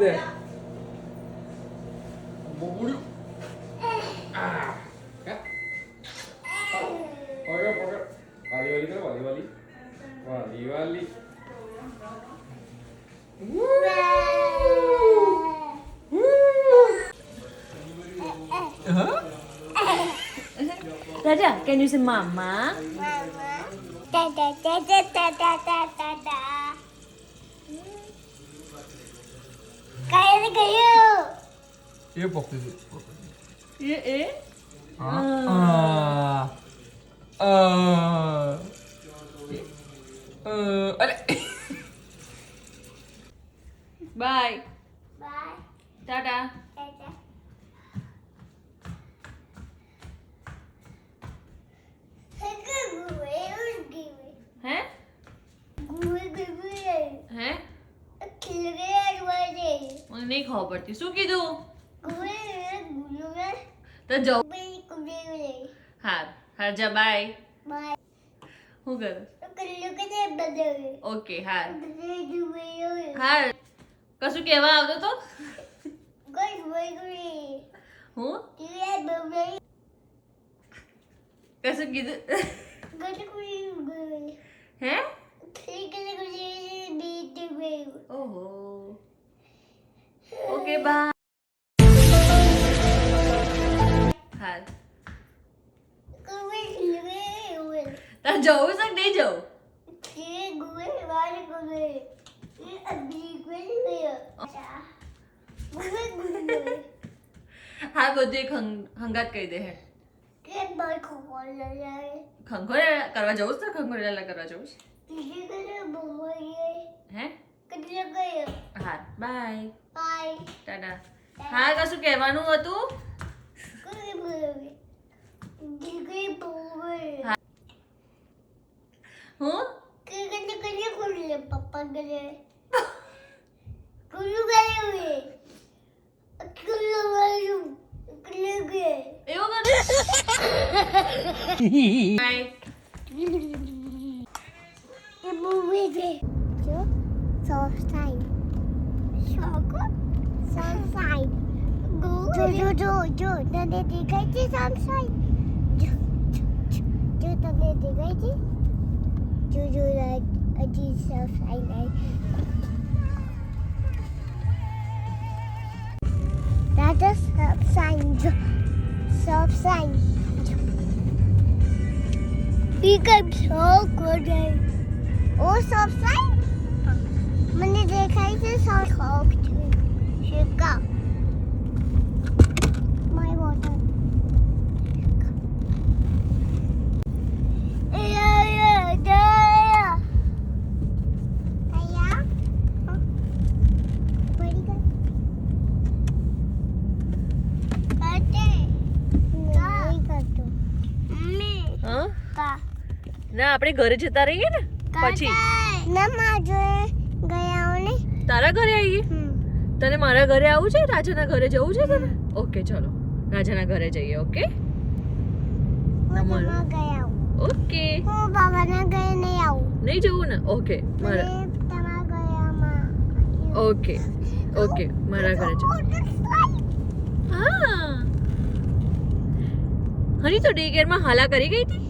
લે બોબુડ્યું આ કા પકડ વાલી કરો વાલી Dada, can you say mama? Dada, dada, dada, dada, dada. Kayak kayak. એ પકડી દે એ અરે Bye. Bye. Tada. Dada. હે હે મને નહીં ખબર પડતી શું કીધું તો જાઉં હા હા જા બાય શું કરું ઓકે હા હા કશું કહેવા આવતો તો હું કશું કીધું હે ઓહો ઓકે બાય હા તાર જવું છે કે નહીં જવું હા બધું એક હંગાત કહી દે હે ખંખોરા કરવા જવું છે ખંખોરા કરવા જવું છે હે હા બાય ટાટા હા કશું કહેવાનું હતું હું પપ્પા કરે કુલ્લુ ગયે કુલ્લુ ગયું કુલ્લુ ગયે એવું કરે બાય એ મૂવી છે જો સોફ્ટ સાઈડ શોકો સોફ્ટ સાઈડ જો તને દેખાય છે સોફ્ટ સાઈડ જો તને દેખાય છે જો અજી soft side that is soft sign become so good oh soft sign મને દેખાય છે soft શેકા my water ના આપણે ઘરે જતા રહીએ ને પછી ના માજો ગયા ને તારા ઘરે આવીએ તને મારા ઘરે આવું છે રાજાના ઘરે જવું છે તને ઓકે ચલો રાજાના ઘરે જઈએ ઓકે હું ગયા ઓકે હું બાબાના ઘરે નહીં આવું નહીં જવું ને ઓકે મારા તમારા ગયામાં ઓકે ઓકે મારા ઘરે જવું હા હરી તો ડે કેરમાં હાલા કરી ગઈ હતી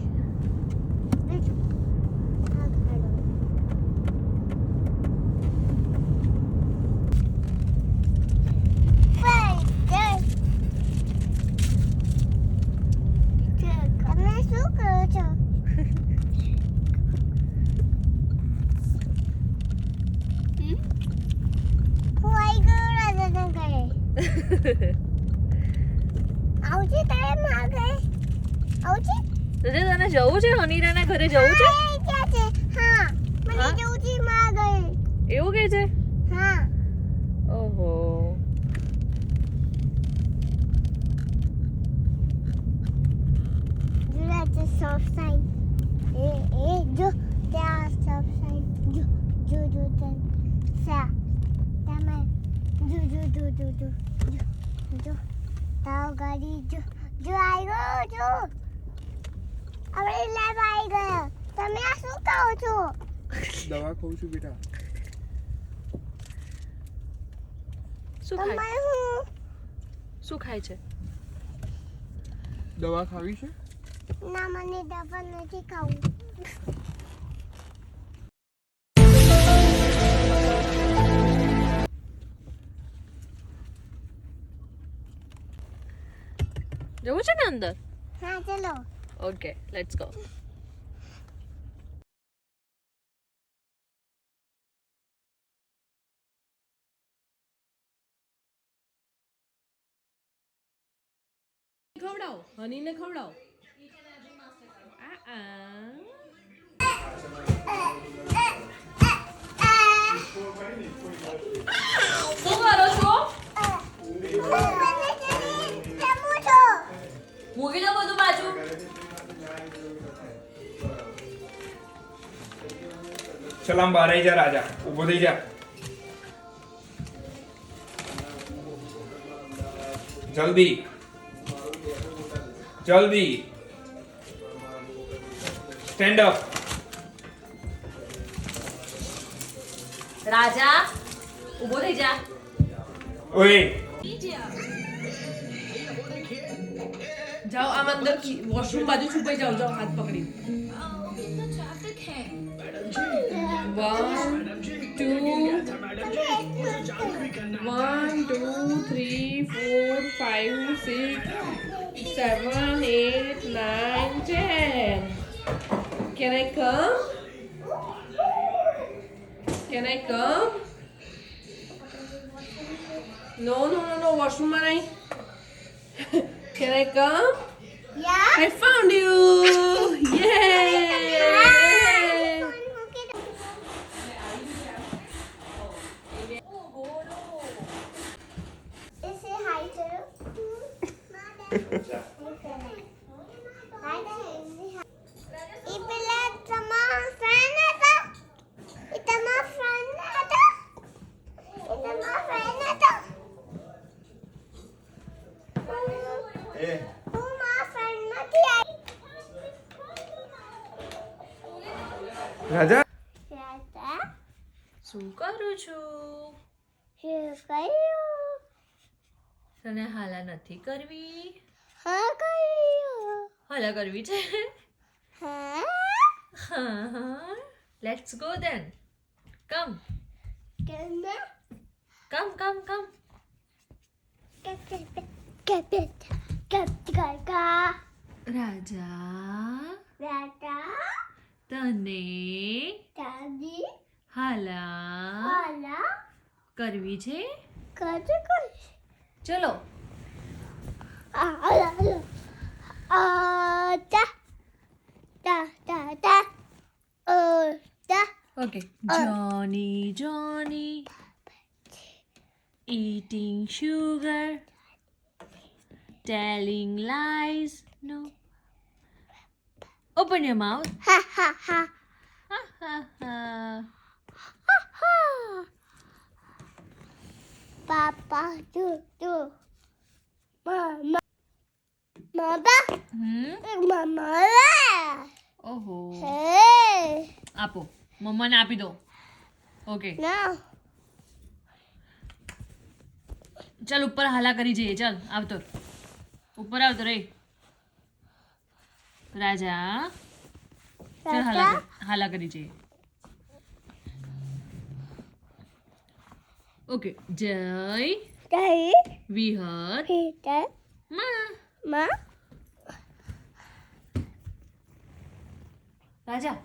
આવજે તારે માગે આવજે તને જવું છે હનીરાના ઘરે જવું છે હા મને જવું છે માગે એવું કે છે હા ઓહો જુલા તે સોફ્ટ સાઈડ એ જો ત્યાં સોફ્ટ સાઈડ જો તે સા તમે જો તાવ ગાડી જો આવ્યો જો આપણે લેબ આવી ગયો તમે આ શું કહો છો દવા ખાઉં છું બેટા શું ખાય તમારે હું શું ખાય છે દવા ખાવી છે ના મને દવા નથી ખાવું જવું છે ને અંદર હા ચલો ઓકે લેટ્સ ગો ખવડાવો હનીને ખવડાવો શું કરો છો મૂકી દો બધું બાજુ ચલ આમ બહાર આવી જા રાજા ઊભો થઈ જા જલ્દી જલ્દી સ્ટેન્ડ અપ રાજા ઊભો થઈ જા ઓય જાઓ આમ અંદર વોશરૂમ બાજુ છુપાઈ જાઓ જાઓ હાથ પકડી 1 2 3 4 5 6 7 8 9 10 Can I come? Can I come? No, washroom માં નહીં. Can I come? Yeah. I found you! Yay! Say hi to એ પેલા તમારા ફ્રેન્ડ હતા એ તમારા ફ્રેન્ડ હતા એ તમારા ફ્રેન્ડ હતા હું મારા ફ્રેન્ડ નથી આવી રાજા રાજા શું કરું છું શું કર્યું તને હાલા નથી કરવી હા કર્યું હાલા કરવી છે હા હા લેટ્સ ગો ધેન કમ કેમે કમ કમ કમ રાજા રાજા તને દાદી હાલા આલા કરવી છે કાજુ કોઈ ચલો આલા તા તા તા તા તા okay Johnny eating sugar telling lies no open your mouth ha ha ha ha ha ha ha papa tu mama mama mama ઓહો hey આપો મમ્માને આપી દો ઓકે no ચાલ ઉપર હાલા કરી જઈએ ચાલ આવતો ઉપર આવતો રે રાજા ચાલ હાલા કરી જઈએ ઓકે જય dai વિહત peter માં ma રાજા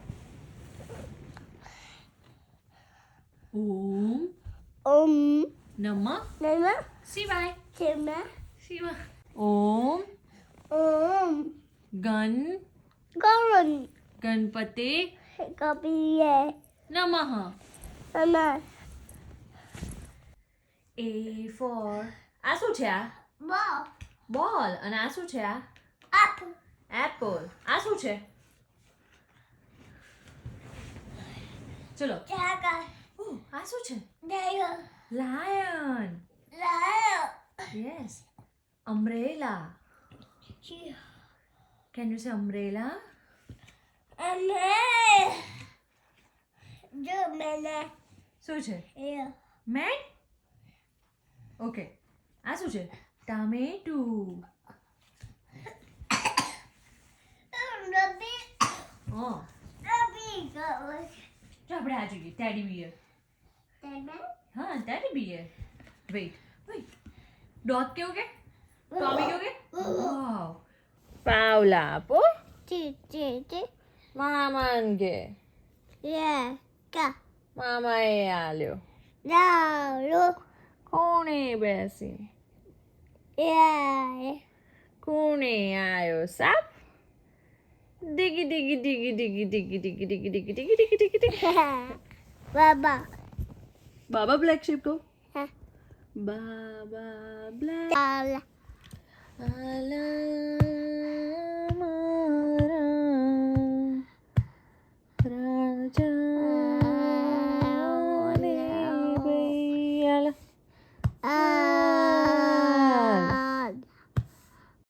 ઓમ નમઃ nana શિવાય chima શિવા ઓમ ગણ goron ગણપતે kapiye નમઃ mama A for આ શું છે આ bo બોલ અને આ શું છે આ up એપલ આ શું છે ચલો jaga આ શું છે dayo lion layo yes umbrella can you say umbrella ame do mena શું છે yeah મેન ઓકે આ શું છે ટામેટું હા જો આપણે આ જોઈએ ટેડી બિયર હા teddy beer wait wait dog કેવું કે ટોમી કેવું કે વાવ પાવલા આપો મામાન કે મામાએ આલ્યો કોણે બેસી કોણે આયો સાપ ડીગી ડીગી ડીગી ડીગી ડીગી ડીગી ડીગી ડીગી ડીગી ડીગી ડીગી ડીગી બાબા બાબા બ્લેક શીપ કહો હા બાબા બ્લેક પાવલા આલા